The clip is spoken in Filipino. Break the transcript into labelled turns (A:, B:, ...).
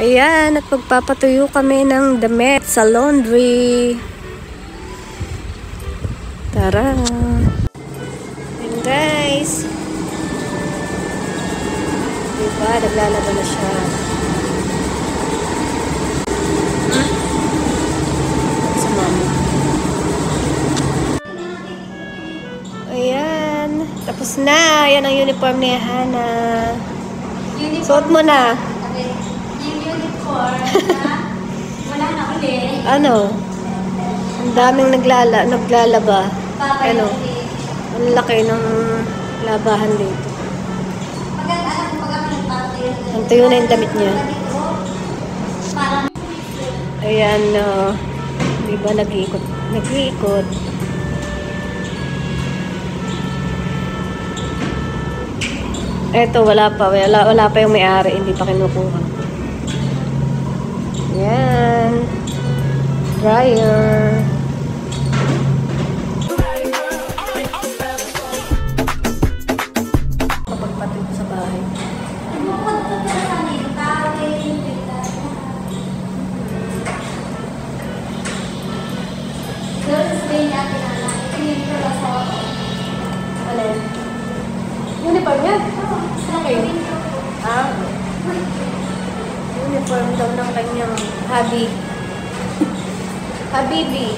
A: Ayan, at magpapatuyo kami ng damit sa laundry. Tara! Ayan guys. Diba, naglalaba na siya. Sa mama. Ayan. Tapos na. Ayan ang uniform ni Hana. Suot mo na.
B: Yung uniform na wala na ulit.
A: Ano? Ang daming naglalaba. Ano? Ang laki ng labahan dito. Ang tuyo na yung damit niya. Ayan, no. Diba nag-iikot? Nag-iikot. Eto, wala pa. Wala pa yung may-ari. Hindi pa kinukuha. Ayan. Dryer. Kapag pati sa bahay. Alin? Uniform niya? Okay. Ah? Uniform daw ng kanyang hubby. Habibi.